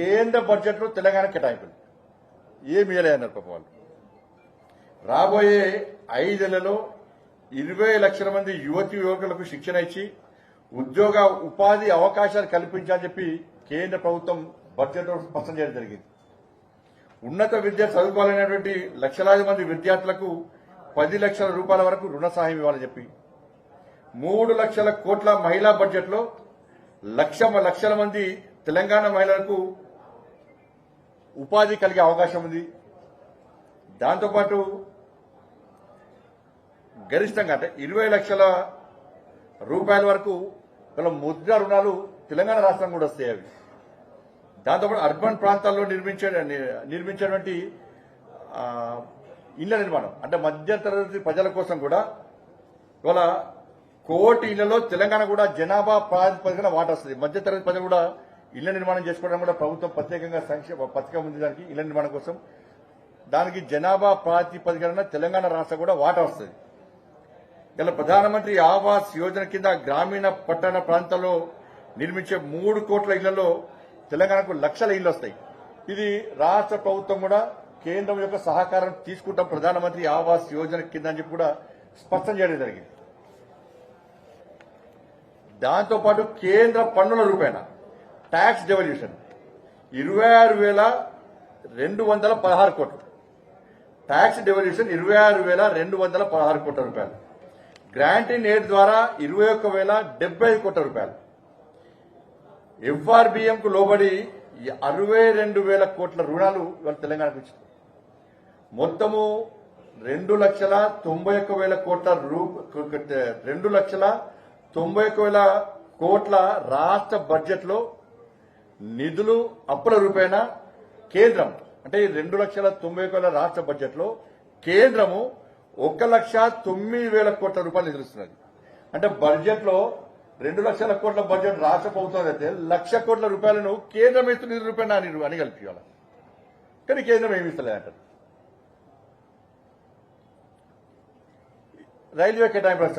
కేంద్ర బడ్జెట్లో తెలంగాణ కేటాయింపులు ఏమి ఇవ్వలేదన్నారు పాపం వాళ్ళు. రాబోయే 5 ఏళ్లలో 20 లక్షల మంది యువతి యువకులకు శిక్షణ ఇచ్చి ఉద్యోగ ఉపాధి అవకాశాలు కల్పించాలని చెప్పి కేంద్ర ప్రభుత్వం బడ్జెట్లో స్పష్టం చేయడం జరిగింది. ఉన్నత విద్య చదువుకోవాలనేటువంటి లక్షలాది మంది విద్యార్థులకు 10 లక్షల రూపాయల వరకు రుణ సహాయం ఇవ్వాలని చెప్పి 3 లక్షల కోట్ల మహిళా బడ్జెట్లో లక్షల మంది తెలంగాణ మహిళలకు ఉపాధి కలిగే అవకాశం ఉంది. దాంతోపాటు గరిష్టంగా అంటే 20 లక్షల రూపాయల వరకు గల ముద్ర రుణాలు తెలంగాణ రాష్ట్రం కూడా వస్తాయి. అవి దాంతోపాటు అర్బన్ ప్రాంతాల్లో నిర్మించేటువంటి ఇళ్ల నిర్మాణం అంటే మధ్యతరగతి ప్రజల కోసం కూడా ఇవాళ 1 కోటి ఇళ్లలో తెలంగాణ కూడా జనాభా ప్రాతిపదికన వాటా వస్తుంది. మధ్యతరగతి ప్రజలు కూడా ఇళ్ల నిర్మాణం చేసుకోవడం కూడా ప్రభుత్వం ప్రత్యేకంగా సంక్షేమ పథకం ఉంది. దానికి ఇళ్ల నిర్మాణం కోసం దానికి జనాభా ప్రాతిపదికన తెలంగాణ రాష్ట్రం కూడా వాటా వస్తుంది. ఇలా ప్రధానమంత్రి ఆవాస్ యోజన కింద గ్రామీణ పట్టణ ప్రాంతాల్లో నిర్మించే 3 కోట్ల ఇళ్లలో తెలంగాణకు లక్షల ఇళ్లు వస్తాయి. ఇది రాష్ట్ర ప్రభుత్వం కూడా కేంద్రం యొక్క సహకారం తీసుకుంటాం ప్రధానమంత్రి ఆవాస్ యోజన కింద అని చెప్పి కూడా స్పష్టం చేయడం జరిగింది. దాంతోపాటు కేంద్ర పన్నుల రూపేణ ట్యాక్స్ డెవల్యూషన్ 26,216 కోట్లు, ట్యాక్స్ డెవల్యూషన్ 26,216 కోట్ల రూపాయలు, గ్రాంట్ ఇన్ ఎయిడ్ ద్వారా 21,075 కోట్ల రూపాయలు, ఎఫ్ఆర్బిఎం కు లోబడి 62,000 కోట్ల రుణాలు ఇవాళ తెలంగాణకు ఇచ్చింది. మొత్తము 2,91,000 కోట్ల 2,91,000 కోట్ల రాష్ట్ర బడ్జెట్ లో నిధులు అప్పుల రూపేణ కేంద్రం అంటే 2,91,000 రాష్ట్ర బడ్జెట్ లో కేంద్రము 1,09,000 కోట్ల రూపాయలు నిధులుస్తున్నది. అంటే బడ్జెట్ లో 2 లక్షల కోట్ల బడ్జెట్ రాష్ట్ర ప్రభుత్వం అయితే 1,00,000 కోట్ల రూపాయలను కేంద్రం ఇస్తున్న నిధుల రూపాయన అని కల్పించాలి. కానీ కేంద్రం ఏమి ఇస్తలేదంటారు. రైల్వే కేటాయింపులకు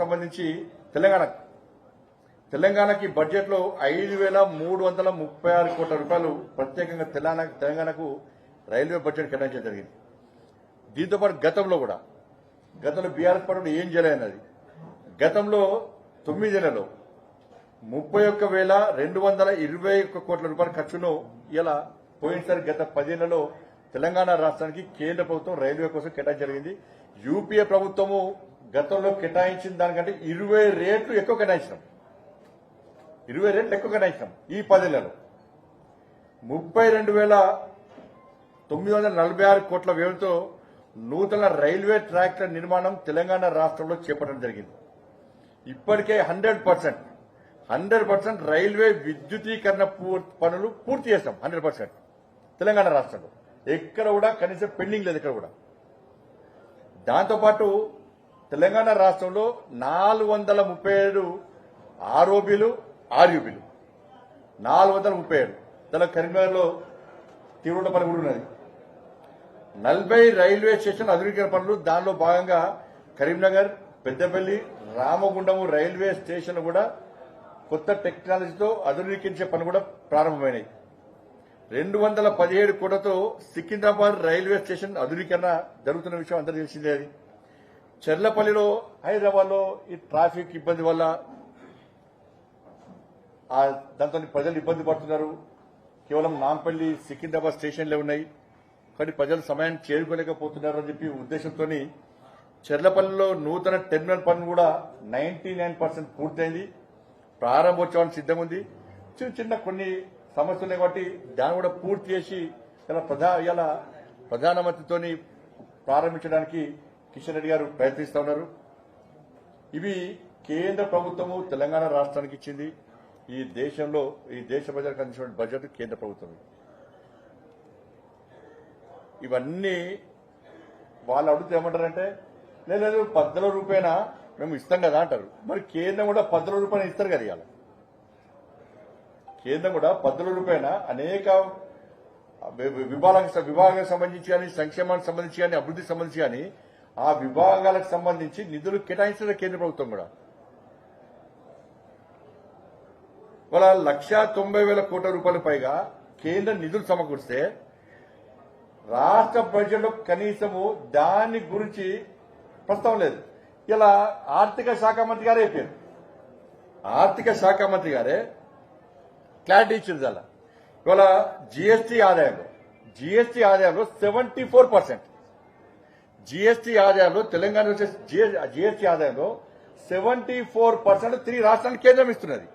సంబంధించి తెలంగాణకి బడ్జెట్ లో 5,336 కోట్ల రూపాయలు ప్రత్యేకంగా తెలంగాణకు రైల్వే బడ్జెట్ కేటాయించడం జరిగింది. దీంతో పాటు గతంలో బీఆర్ఎస్ పార్టీ ఏం చేయలేదన్నది. గతంలో 9 నెలల్లో 31,221 కోట్ల రూపాయల ఖర్చును ఇలా పోయినసారి గత 10 ఏళ్లలో తెలంగాణ రాష్ట్రానికి కేంద్ర ప్రభుత్వం రైల్వే కోసం కేటాయించడం జరిగింది. యూపీఏ ప్రభుత్వము గతంలో కేటాయించిన దానికంటే 20 రెట్లు ఎక్కువ కేటాయించినాం. ఈ 10 ఏళ్లలో 32,946 కోట్ల వ్యయంతో నూతన రైల్వే ట్రాక్ల నిర్మాణం తెలంగాణ రాష్ట్రంలో చేపట్టడం జరిగింది. ఇప్పటికే 100% రైల్వే విద్యుతీకరణ పనులు పూర్తి చేస్తాం. 100% తెలంగాణ రాష్ట్రంలో ఎక్కడ కూడా కనీసం పెండింగ్ లేదు ఎక్కడ కూడా. దాంతోపాటు తెలంగాణ రాష్ట్రంలో 437 ఆర్ఓబీలు ఆర్యూబీలు 437 కరీంనగర్లో తీవ్ర పని కూడా ఉన్నది. 40 రైల్వే స్టేషన్ ఆధునీకరణ పనులు దానిలో భాగంగా కరీంనగర్, పెద్దపల్లి, రామగుండం రైల్వే స్టేషన్ కూడా కొత్త టెక్నాలజీతో ఆధునీకరించే పని కూడా ప్రారంభమైనాయి. 217 కోట్లతో సికింద్రాబాద్ రైల్వే స్టేషన్ ఆధునీకరణ జరుగుతున్న విషయం అందరూ తెలిసిందే. అది చెర్లపల్లిలో హైదరాబాద్ లో ఈ ట్రాఫిక్ ఇబ్బంది వల్ల దాంతో ప్రజలు ఇబ్బంది పడుతున్నారు. కేవలం నాంపల్లి, సికింద్రాబాద్ స్టేషన్లే ఉన్నాయి. కానీ ప్రజలు సమయాన్ని చేరుకోలేకపోతున్నారు అని చెప్పి ఉద్దేశంతో చెర్లపల్లిలో నూతన టెర్మినల్ పనులు కూడా 99% పూర్తయింది. ప్రారంభోత్సవానికి సిద్ధంగా ఉంది. చిన్న కొన్ని సమస్యలు కాబట్టి దాన్ని కూడా పూర్తి చేసి ఇలా ప్రధానమంత్రితో ప్రారంభించడానికి కిషన్ రెడ్డి గారు ప్రయత్నిస్తా ఉన్నారు. ఇవి కేంద్ర ప్రభుత్వము తెలంగాణ రాష్ట్రానికి ఇచ్చింది. ఈ దేశ ప్రజలకు అందించిన బడ్జెట్ కేంద్ర ప్రభుత్వం. ఇవన్నీ వాళ్ళు అడుగుతూ ఏమంటారంటే లేదు 10 రూపాయన మేము ఇస్తాం కదా అంటారు. మరి కేంద్రం కూడా 10 రూపాయలు ఇస్తారు కదా. ఇవాళ కేంద్రం కూడా 10 రూపాయన అనేక విభాగాలకు సంబంధించి కానీ, సంక్షేమానికి సంబంధించి కానీ, అభివృద్ధికి సంబంధించి కానీ ఆ విభాగాలకు సంబంధించి నిధులు కేటాయించిన కేంద్ర ప్రభుత్వం కూడా ఇవాళ 1,90,000 కోట్ల రూపాయల పైగా కేంద్ర నిధులు సమకూరిస్తే రాష్ట్ర బడ్జెట్లో కనీసము దాని గురించి ప్రస్తావన లేదు. ఇలా ఆర్థిక శాఖ మంత్రి గారే చెప్పారు, ఆర్థిక శాఖ మంత్రి గారే క్లారిటీ ఇచ్చింది. అలా ఇవాళ జీఎస్టీ ఆదాయంలో 74%, జీఎస్టీ ఆదాయంలో తెలంగాణ వచ్చే జీఎస్టీ ఆదాయంలో 74% 3 రాష్ట్రాలకు కేంద్రం ఇస్తున్నది.